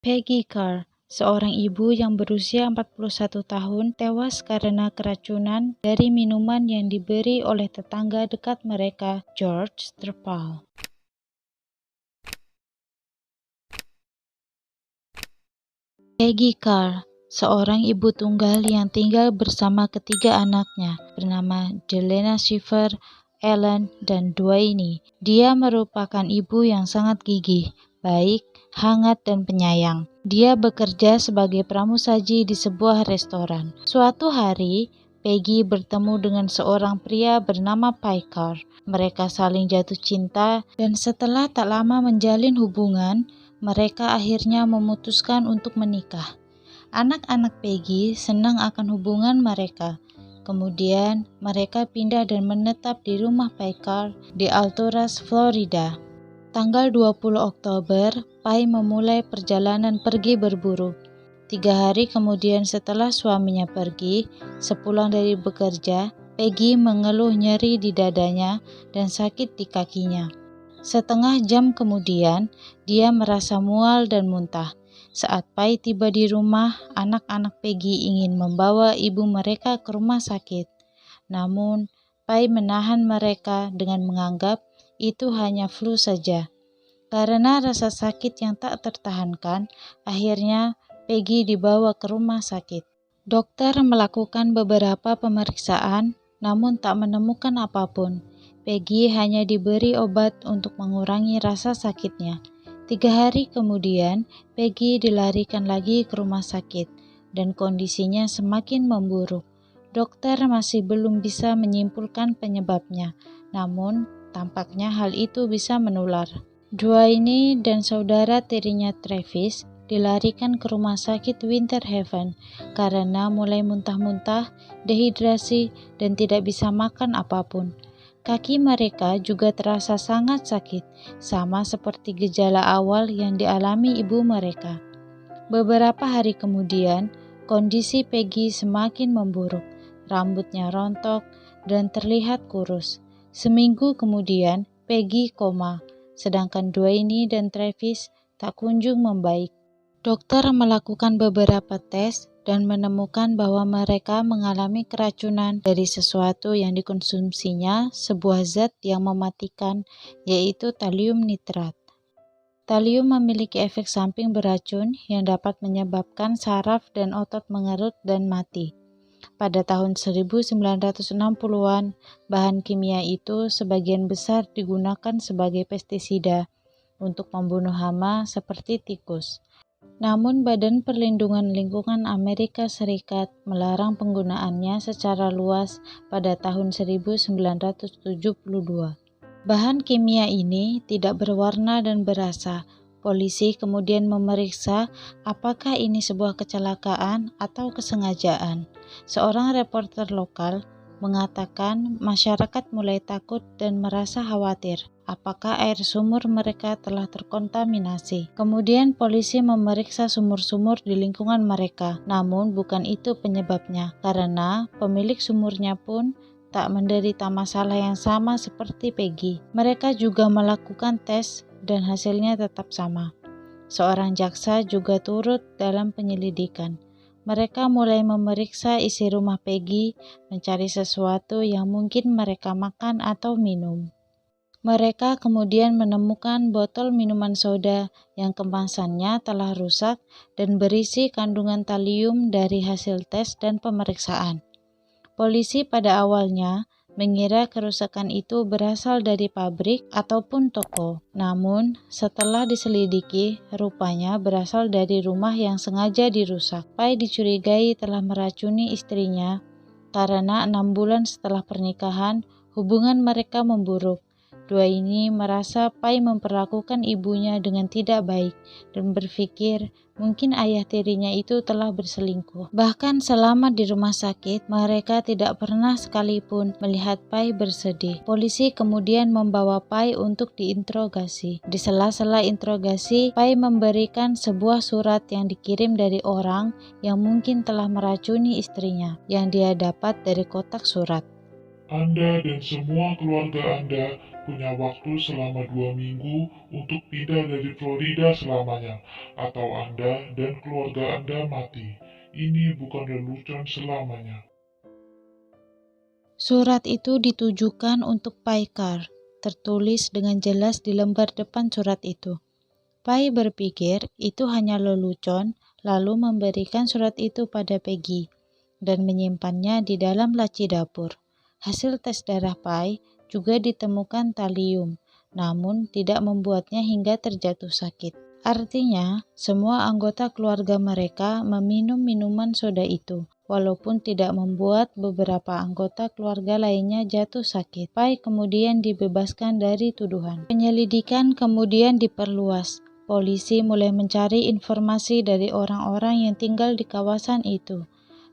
Peggy Carr, seorang ibu yang berusia 41 tahun, tewas karena keracunan dari minuman yang diberi oleh tetangga dekat mereka, George Trepal. Peggy Carr, seorang ibu tunggal yang tinggal bersama ketiga anaknya, bernama Delena Shiver, Ellen, dan Dwayne. Dia merupakan ibu yang sangat gigih, baik, hangat, dan penyayang. Dia bekerja sebagai pramusaji di sebuah restoran. Suatu hari, Peggy bertemu dengan seorang pria bernama Pie Carr. Mereka saling jatuh cinta, dan setelah tak lama menjalin hubungan, mereka akhirnya memutuskan untuk menikah. Anak-anak Peggy senang akan hubungan mereka. Kemudian, mereka pindah dan menetap di rumah Pie Carr di Alturas, Florida. Tanggal 20 Oktober, Pie memulai perjalanan pergi berburu. 3 hari kemudian setelah suaminya pergi, sepulang dari bekerja, Peggy mengeluh nyeri di dadanya dan sakit di kakinya. Setengah jam kemudian, dia merasa mual dan muntah. Saat Pie tiba di rumah, anak-anak Peggy ingin membawa ibu mereka ke rumah sakit. Namun, Pie menahan mereka dengan menganggap itu hanya flu saja. Karena rasa sakit yang tak tertahankan, akhirnya Peggy dibawa ke rumah sakit. Dokter melakukan beberapa pemeriksaan, namun tak menemukan apapun. Peggy hanya diberi obat untuk mengurangi rasa sakitnya. 3 hari kemudian, Peggy dilarikan lagi ke rumah sakit, dan kondisinya semakin memburuk. Dokter masih belum bisa menyimpulkan penyebabnya, namun tampaknya hal itu bisa menular. Dwayne dan saudara tirinya Travis dilarikan ke rumah sakit Winter Haven karena mulai muntah-muntah, dehidrasi, dan tidak bisa makan apapun. Kaki mereka juga terasa sangat sakit, sama seperti gejala awal yang dialami ibu mereka. Beberapa hari kemudian, kondisi Peggy semakin memburuk. Rambutnya rontok dan terlihat kurus. Seminggu kemudian, Peggy koma, sedangkan Dwayne dan Travis tak kunjung membaik. Dokter melakukan beberapa tes dan menemukan bahwa mereka mengalami keracunan dari sesuatu yang dikonsumsinya, sebuah zat yang mematikan, yaitu talium nitrat. Talium memiliki efek samping beracun yang dapat menyebabkan saraf dan otot mengerut dan mati. Pada tahun 1960-an, bahan kimia itu sebagian besar digunakan sebagai pestisida untuk membunuh hama seperti tikus. Namun Badan Perlindungan Lingkungan Amerika Serikat melarang penggunaannya secara luas pada tahun 1972. Bahan kimia ini tidak berwarna dan berasa. Polisi kemudian memeriksa apakah ini sebuah kecelakaan atau kesengajaan. Seorang reporter lokal mengatakan masyarakat mulai takut dan merasa khawatir apakah air sumur mereka telah terkontaminasi. Kemudian polisi memeriksa sumur-sumur di lingkungan mereka, namun bukan itu penyebabnya, karena pemilik sumurnya pun tak menderita masalah yang sama seperti Peggy. Mereka juga melakukan tes dan hasilnya tetap sama. Seorang jaksa juga turut dalam penyelidikan. Mereka mulai memeriksa isi rumah Peggy, mencari sesuatu yang mungkin mereka makan atau minum. Mereka kemudian menemukan botol minuman soda yang kemasannya telah rusak dan berisi kandungan talium dari hasil tes dan pemeriksaan. Polisi pada awalnya mengira kerusakan itu berasal dari pabrik ataupun toko. Namun, setelah diselidiki, rupanya berasal dari rumah yang sengaja dirusak. Pie dicurigai telah meracuni istrinya karena 6 bulan setelah pernikahan, hubungan mereka memburuk. Dwayne merasa Pie memperlakukan ibunya dengan tidak baik dan berpikir mungkin ayah tirinya itu telah berselingkuh. Bahkan selama di rumah sakit, mereka tidak pernah sekalipun melihat Pie bersedih. Polisi kemudian membawa Pie untuk diinterogasi. Di sela-sela interogasi, Pie memberikan sebuah surat yang dikirim dari orang yang mungkin telah meracuni istrinya, yang dia dapat dari kotak surat. Anda dan semua keluarga Anda punya waktu selama 2 minggu untuk pindah dari Florida selamanya, atau Anda dan keluarga Anda mati. Ini bukan lelucon selamanya. Surat itu ditujukan untuk Paikar, tertulis dengan jelas di lembar depan surat itu. Pai berpikir itu hanya lelucon, lalu memberikan surat itu pada Peggy dan menyimpannya di dalam laci dapur. Hasil tes darah Pai juga ditemukan talium, namun tidak membuatnya hingga terjatuh sakit. Artinya, semua anggota keluarga mereka meminum minuman soda itu, walaupun tidak membuat beberapa anggota keluarga lainnya jatuh sakit. Pai kemudian dibebaskan dari tuduhan. Penyelidikan kemudian diperluas. Polisi mulai mencari informasi dari orang-orang yang tinggal di kawasan itu.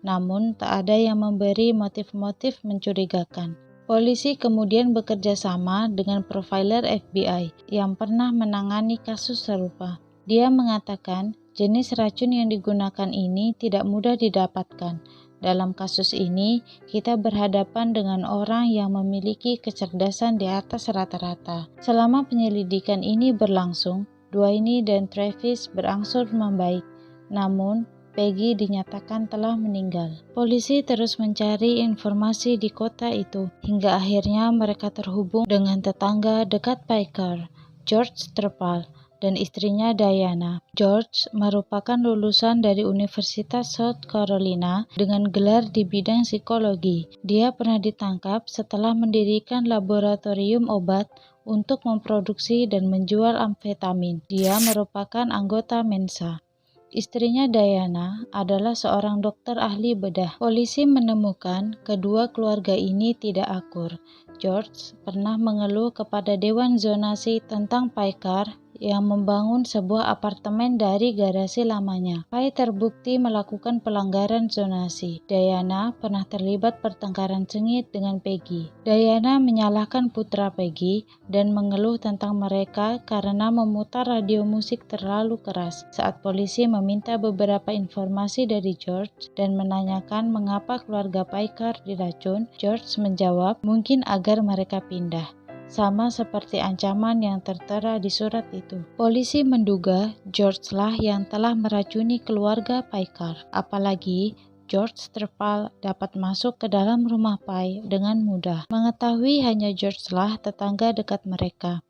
Namun, tak ada yang memberi motif-motif mencurigakan. Polisi kemudian bekerja sama dengan profiler FBI yang pernah menangani kasus serupa. Dia mengatakan jenis racun yang digunakan ini tidak mudah didapatkan. Dalam kasus ini, kita berhadapan dengan orang yang memiliki kecerdasan di atas rata-rata. Selama penyelidikan ini berlangsung, Dwayne dan Travis berangsur membaik. Namun, Peggy dinyatakan telah meninggal. Polisi terus mencari informasi di kota itu, hingga akhirnya mereka terhubung dengan tetangga dekat Paikar, George Trepal, dan istrinya Diana. George merupakan lulusan dari Universitas South Carolina dengan gelar di bidang psikologi. Dia pernah ditangkap setelah mendirikan laboratorium obat untuk memproduksi dan menjual amfetamin. Dia merupakan anggota Mensa. Istrinya Diana adalah seorang dokter ahli bedah. Polisi menemukan kedua keluarga ini tidak akur. George pernah mengeluh kepada Dewan Zonasi tentang Paikar yang membangun sebuah apartemen dari garasi lamanya. Pai terbukti melakukan pelanggaran zonasi. Diana pernah terlibat pertengkaran sengit dengan Peggy. Diana menyalahkan putra Peggy dan mengeluh tentang mereka karena memutar radio musik terlalu keras. Saat polisi meminta beberapa informasi dari George dan menanyakan mengapa keluarga Paikar diracun, George menjawab mungkin agar mereka pindah. Sama seperti ancaman yang tertera di surat itu. Polisi menduga George lah yang telah meracuni keluarga Paikar. Apalagi George Trepal dapat masuk ke dalam rumah Pai dengan mudah. Mengetahui hanya George lah tetangga dekat mereka.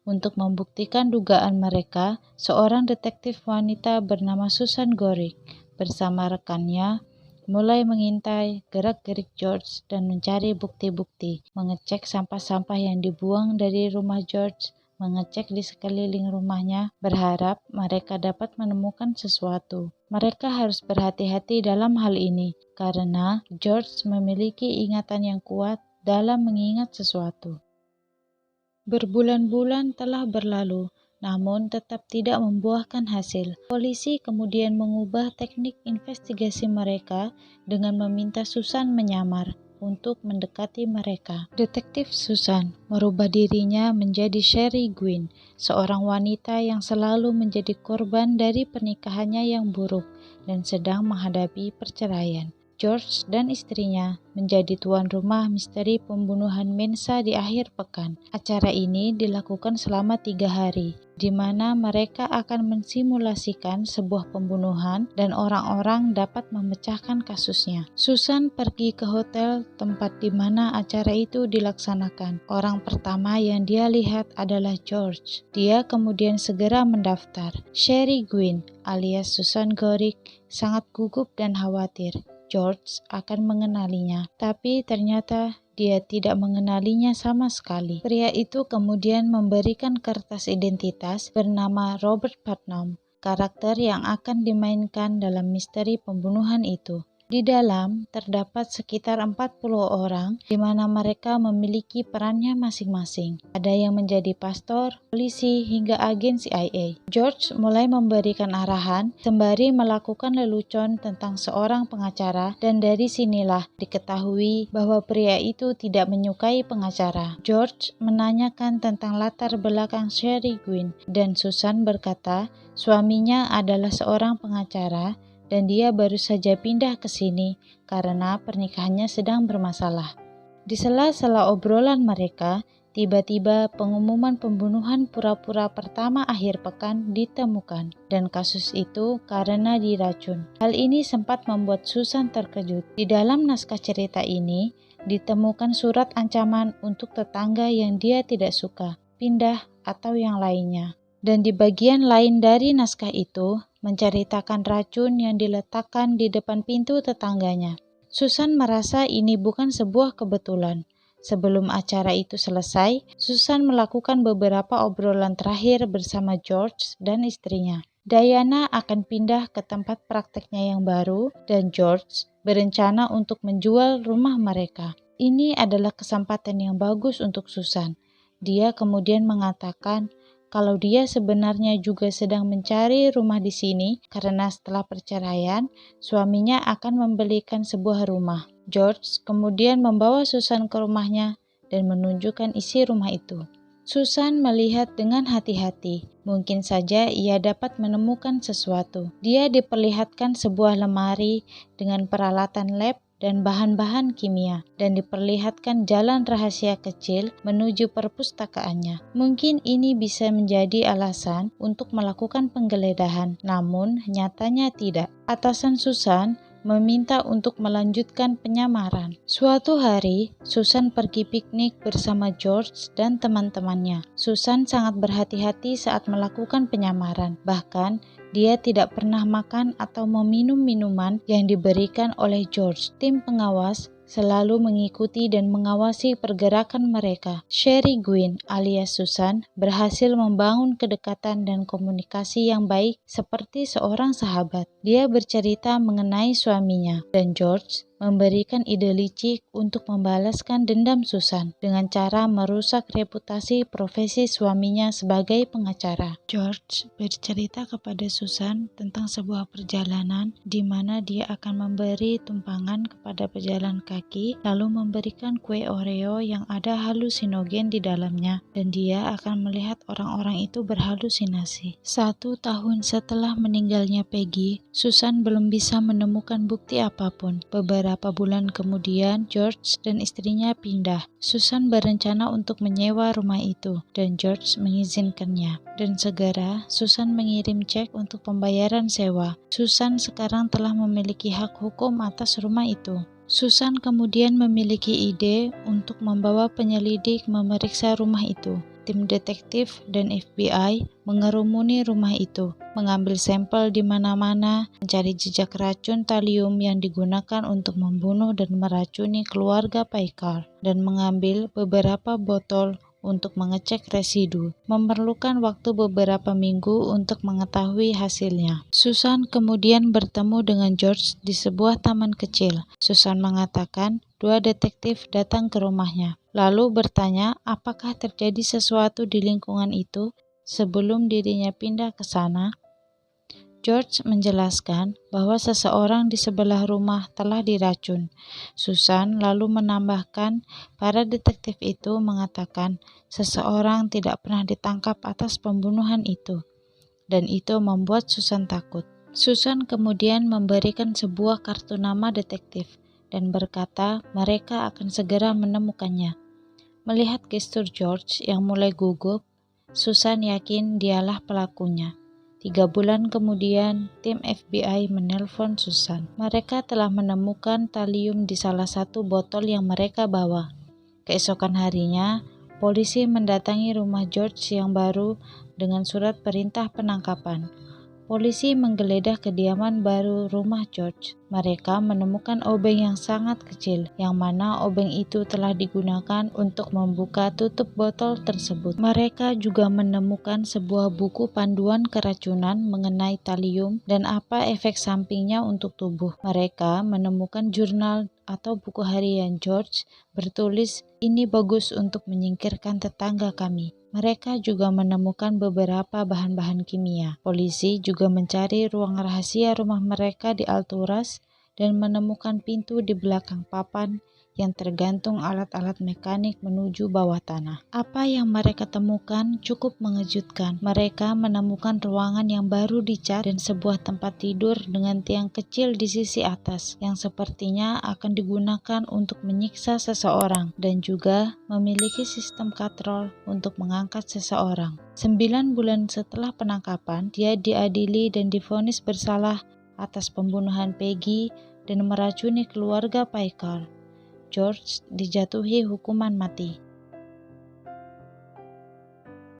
Untuk membuktikan dugaan mereka, seorang detektif wanita bernama Susan Gorik bersama rekannya mulai mengintai gerak-gerik George dan mencari bukti-bukti, mengecek sampah-sampah yang dibuang dari rumah George, mengecek di sekeliling rumahnya, berharap mereka dapat menemukan sesuatu. Mereka harus berhati-hati dalam hal ini, karena George memiliki ingatan yang kuat dalam mengingat sesuatu. Berbulan-bulan telah berlalu, namun tetap tidak membuahkan hasil. Polisi kemudian mengubah teknik investigasi mereka dengan meminta Susan menyamar untuk mendekati mereka. Detektif Susan merubah dirinya menjadi Sherry Gwynn, seorang wanita yang selalu menjadi korban dari pernikahannya yang buruk dan sedang menghadapi perceraian. George dan istrinya menjadi tuan rumah misteri pembunuhan Mensa di akhir pekan. Acara ini dilakukan selama 3 hari, di mana mereka akan mensimulasikan sebuah pembunuhan dan orang-orang dapat memecahkan kasusnya. Susan pergi ke hotel tempat di mana acara itu dilaksanakan. Orang pertama yang dia lihat adalah George. Dia kemudian segera mendaftar. Sherry Gwynn alias Susan Gorik sangat gugup dan khawatir George akan mengenalinya, tapi ternyata dia tidak mengenalinya sama sekali. Pria itu kemudian memberikan kertas identitas bernama Robert Putnam, karakter yang akan dimainkan dalam misteri pembunuhan itu. Di dalam terdapat sekitar 40 orang, di mana mereka memiliki perannya masing-masing. Ada yang menjadi pastor, polisi, hingga agen CIA. George mulai memberikan arahan sembari melakukan lelucon tentang seorang pengacara, dan dari sinilah diketahui bahwa pria itu tidak menyukai pengacara. George menanyakan tentang latar belakang Sherry Gwynn, dan Susan berkata suaminya adalah seorang pengacara dan dia baru saja pindah ke sini karena pernikahannya sedang bermasalah. Di sela-sela obrolan mereka, tiba-tiba pengumuman pembunuhan pura-pura pertama akhir pekan ditemukan, dan kasus itu karena diracun. Hal ini sempat membuat Susan terkejut. Di dalam naskah cerita ini, ditemukan surat ancaman untuk tetangga yang dia tidak suka, pindah, atau yang lainnya. Dan di bagian lain dari naskah itu, menceritakan racun yang diletakkan di depan pintu tetangganya. Susan merasa ini bukan sebuah kebetulan. Sebelum acara itu selesai, Susan melakukan beberapa obrolan terakhir bersama George dan istrinya. Diana akan pindah ke tempat prakteknya yang baru, dan George berencana untuk menjual rumah mereka. Ini adalah kesempatan yang bagus untuk Susan. Dia kemudian mengatakan kalau dia sebenarnya juga sedang mencari rumah di sini karena setelah perceraian, suaminya akan membelikan sebuah rumah. George kemudian membawa Susan ke rumahnya dan menunjukkan isi rumah itu. Susan melihat dengan hati-hati. Mungkin saja ia dapat menemukan sesuatu. Dia diperlihatkan sebuah lemari dengan peralatan lab dan bahan-bahan kimia, dan diperlihatkan jalan rahasia kecil menuju perpustakaannya. Mungkin ini bisa menjadi alasan untuk melakukan penggeledahan, namun nyatanya tidak. Atasan Susan meminta untuk melanjutkan penyamaran. Suatu hari, Susan pergi piknik bersama George dan teman-temannya. Susan sangat berhati-hati saat melakukan penyamaran. Bahkan, dia tidak pernah makan atau meminum minuman yang diberikan oleh George. Tim pengawas selalu mengikuti dan mengawasi pergerakan mereka. Sherry Gwynn alias Susan berhasil membangun kedekatan dan komunikasi yang baik seperti seorang sahabat. Dia bercerita mengenai suaminya, dan George memberikan ide licik untuk membalaskan dendam Susan dengan cara merusak reputasi profesi suaminya sebagai pengacara. George bercerita kepada Susan tentang sebuah perjalanan di mana dia akan memberi tumpangan kepada pejalan kaki, lalu memberikan kue Oreo yang ada halusinogen di dalamnya, dan dia akan melihat orang-orang itu berhalusinasi. 1 tahun setelah meninggalnya Peggy, Susan belum bisa menemukan bukti apapun. Beberapa bulan kemudian, George dan istrinya pindah. Susan berencana untuk menyewa rumah itu, dan George mengizinkannya. Dan segera, Susan mengirim cek untuk pembayaran sewa. Susan sekarang telah memiliki hak hukum atas rumah itu. Susan kemudian memiliki ide untuk membawa penyelidik memeriksa rumah itu. Tim detektif dan FBI mengerumuni rumah itu, mengambil sampel di mana-mana, mencari jejak racun talium yang digunakan untuk membunuh dan meracuni keluarga Packard, dan mengambil beberapa botol untuk mengecek residu. Memerlukan waktu beberapa minggu untuk mengetahui hasilnya. Susan kemudian bertemu dengan George di sebuah taman kecil. Susan mengatakan 2 detektif datang ke rumahnya, lalu bertanya apakah terjadi sesuatu di lingkungan itu sebelum dirinya pindah ke sana. George menjelaskan bahwa seseorang di sebelah rumah telah diracun. Susan lalu menambahkan, para detektif itu mengatakan seseorang tidak pernah ditangkap atas pembunuhan itu, dan itu membuat Susan takut. Susan kemudian memberikan sebuah kartu nama detektif dan berkata mereka akan segera menemukannya. Melihat gestur George yang mulai gugup, Susan yakin dialah pelakunya. 3 bulan kemudian, tim FBI menelpon Susan. Mereka telah menemukan talium di salah satu botol yang mereka bawa. Keesokan harinya, polisi mendatangi rumah George yang baru dengan surat perintah penangkapan. Polisi menggeledah kediaman baru rumah George. Mereka menemukan obeng yang sangat kecil, yang mana obeng itu telah digunakan untuk membuka tutup botol tersebut. Mereka juga menemukan sebuah buku panduan keracunan mengenai talium dan apa efek sampingnya untuk tubuh. Mereka menemukan jurnal atau buku harian George bertulis, "Ini bagus untuk menyingkirkan tetangga kami." Mereka juga menemukan beberapa bahan-bahan kimia. Polisi juga mencari ruang rahasia rumah mereka di Alturas dan menemukan pintu di belakang papan yang tergantung alat-alat mekanik menuju bawah tanah. Apa yang mereka temukan cukup mengejutkan. Mereka menemukan ruangan yang baru dicat dan sebuah tempat tidur dengan tiang kecil di sisi atas yang sepertinya akan digunakan untuk menyiksa seseorang dan juga memiliki sistem katrol untuk mengangkat seseorang. 9 bulan setelah penangkapan, dia diadili dan divonis bersalah atas pembunuhan Peggy dan meracuni keluarga Packard. George dijatuhi hukuman mati.